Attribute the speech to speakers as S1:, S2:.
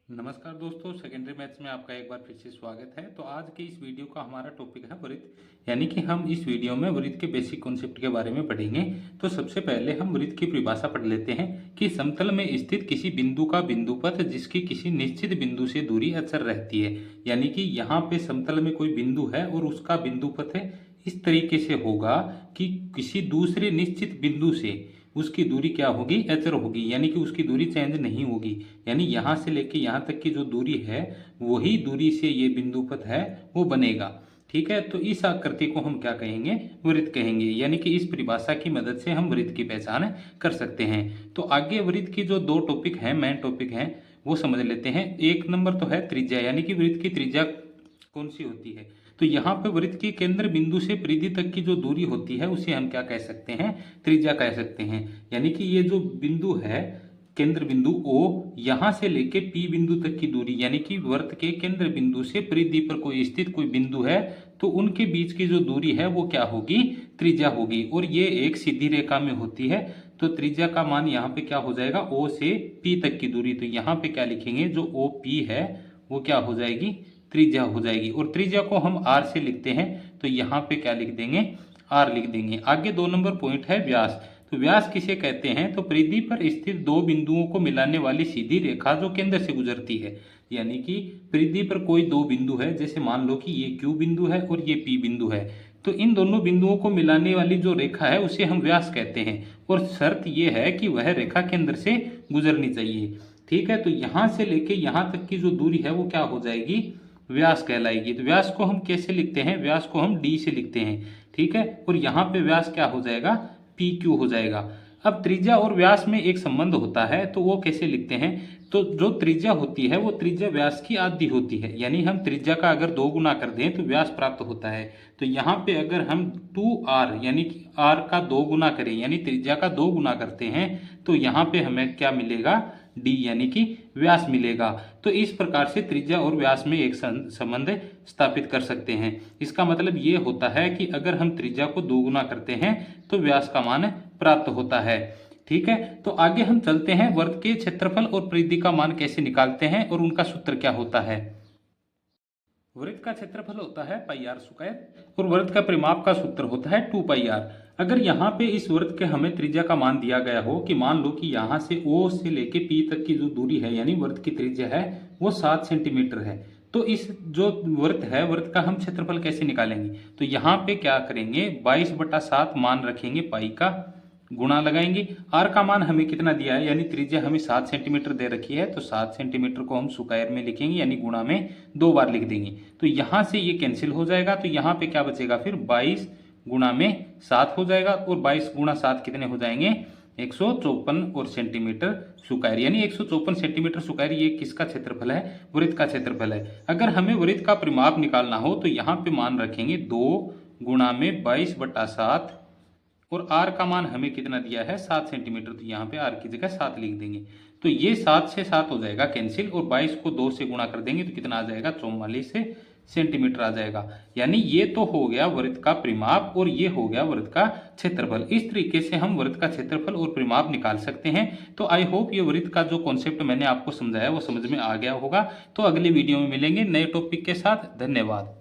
S1: नमस्कार दोस्तों, secondary maths में आपका एक बार फिर से स्वागत है। तो आज के इस वीडियो का हमारा टॉपिक है वृत्त, यानी कि हम इस वीडियो में वृत्त के बेसिक कॉन्सेप्ट के बारे में पढ़ेंगे। तो सबसे पहले हम वृत्त की परिभाषा पढ़ लेते हैं कि समतल में स्थित किसी बिंदु का बिंदुपथ जिसकी किसी निश्चित बिंदु से दूरी अचर रहती है। यानी कि यहाँ पे समतल में कोई बिंदु है और उसका बिंदुपथ है इस तरीके से होगा कि किसी दूसरे निश्चित बिंदु से उसकी दूरी क्या होगी, अचर होगी, यानी कि उसकी दूरी चेंज नहीं होगी। यानी यहाँ से लेके यहाँ तक की जो दूरी है वही दूरी से ये बिंदुपथ है वो बनेगा। ठीक है, तो इस आकृति को हम क्या कहेंगे, वृत्त कहेंगे। यानी कि इस परिभाषा की मदद से हम वृत्त की पहचान कर सकते हैं। तो आगे वृत्त की जो दो टॉपिक है, मेन टॉपिक है, वो समझ लेते हैं। एक नंबर तो है त्रिज्या, यानी कि वृत्त की त्रिज्या कौन सी होती है। तो यहाँ पे वृत्त के केंद्र बिंदु से परिधि तक की जो दूरी होती है उसे हम क्या कह सकते हैं, त्रिज्या कह सकते हैं। यानी कि ये जो बिंदु है, केंद्र बिंदु O, यहाँ से लेके P बिंदु तक की दूरी, यानी कि वृत्त के केंद्र बिंदु से परिधि पर कोई स्थित कोई बिंदु है तो उनके बीच की जो दूरी है वो क्या होगी, त्रिज्या होगी। और ये एक सीधी रेखा में होती है। तो त्रिज्या का मान यहाँ पे क्या हो जाएगा, O से P तक की दूरी। तो यहाँ पे क्या लिखेंगे, जो OP है वो क्या हो जाएगी, त्रिज्या हो जाएगी। और त्रिज्या को हम r से लिखते हैं, तो यहाँ पे क्या लिख देंगे, r लिख देंगे। आगे 2 नंबर पॉइंट है व्यास। तो व्यास किसे कहते हैं, तो परिधि पर स्थित दो बिंदुओं को मिलाने वाली सीधी रेखा जो केंद्र से गुजरती है। यानी कि परिधि पर कोई दो बिंदु है, जैसे मान लो कि ये Q बिंदु है और ये P बिंदु है, तो इन दोनों बिंदुओं को मिलाने वाली जो रेखा है उसे हम व्यास कहते हैं। और शर्त यह है कि वह रेखा केंद्र से गुजरनी चाहिए। ठीक है, तो यहाँ से लेके यहाँ तक की जो दूरी है वो क्या हो जाएगी, व्यास कहलाएगी। तो व्यास को हम कैसे लिखते हैं, व्यास को हम d से लिखते हैं। ठीक है, और यहाँ पे व्यास क्या हो जाएगा, PQ हो जाएगा। अब त्रिज्या और व्यास में एक संबंध होता है, तो वो कैसे लिखते हैं, तो जो त्रिज्या होती है वो त्रिज्या व्यास की आधी होती है। यानी हम त्रिज्या का अगर 2 गुना कर दें तो व्यास प्राप्त होता है। तो यहाँ पे अगर हम 2r यानी कि r का 2 गुना करें, यानी त्रिज्या का 2 गुना करते हैं, तो यहाँ पे हमें क्या मिलेगा, d यानी कि व्यास मिलेगा। तो इस प्रकार से त्रिज्या और व्यास में एक संबंध स्थापित कर सकते हैं। इसका मतलब ये होता है कि अगर हम त्रिज्या को 2 गुना करते हैं तो व्यास का मान प्राप्त होता है। ठीक है, तो आगे हम चलते हैं, वृत्त के क्षेत्रफल और परिधि का मान कैसे निकालते हैं और उनका सूत्र क्या होता है। वृत्त का क्षेत्रफल होता है पाई आर स्क्वायर और वृत्त का परिमाप का सूत्र होता है 2 पाई आर। अगर यहाँ पे इस वृत्त के हमें त्रिज्या का मान दिया गया हो कि मान लो कि यहाँ से O से लेके P तक की जो दूरी है, यानी वृत्त की त्रिज्या है वो 7 सेंटीमीटर है, तो इस जो वृत्त है, वृत्त का हम क्षेत्रफल कैसे निकालेंगे। तो यहाँ पे क्या करेंगे, 22/7 मान रखेंगे पाई का, गुणा लगाएंगे। आर का मान हमें कितना दिया है, यानी त्रिज्या हमें 7 सेंटीमीटर दे रखी है, तो 7 सेंटीमीटर को हम स्क्वायर में लिखेंगे, यानी गुणा में 2 बार लिख देंगे। तो यहाँ से ये कैंसिल हो जाएगा, तो यहाँ पे क्या बचेगा, फिर 22 गुणा में 7 हो जाएगा, और 22 गुणा 7 कितने हो जाएंगे, 154 और सेंटीमीटर स्क्वायर। यानी 154 सेंटीमीटर स्क्वायर ये किसका क्षेत्रफल है, वृत्त का क्षेत्रफल है। अगर हमें वृत्त का परिमाप निकालना हो तो यहाँ पे मान रखेंगे 2 गुणा में 22/7, और r का मान हमें कितना दिया है, 7 सेंटीमीटर, तो यहाँ पे r की जगह 7 लिख देंगे। तो ये 7 से 7 हो जाएगा कैंसिल, और 22 को 2 से गुणा कर देंगे तो कितना आ जाएगा, 44 सेंटीमीटर आ जाएगा। यानी ये तो हो गया वृत्त का परिमाप और ये हो गया वृत्त का क्षेत्रफल। इस तरीके से हम वृत्त का क्षेत्रफल और परिमाप निकाल सकते हैं। तो आई होप ये वृत्त का जो कॉन्सेप्ट मैंने आपको समझाया वो समझ में आ गया होगा। तो अगले वीडियो में मिलेंगे नए टॉपिक के साथ। धन्यवाद।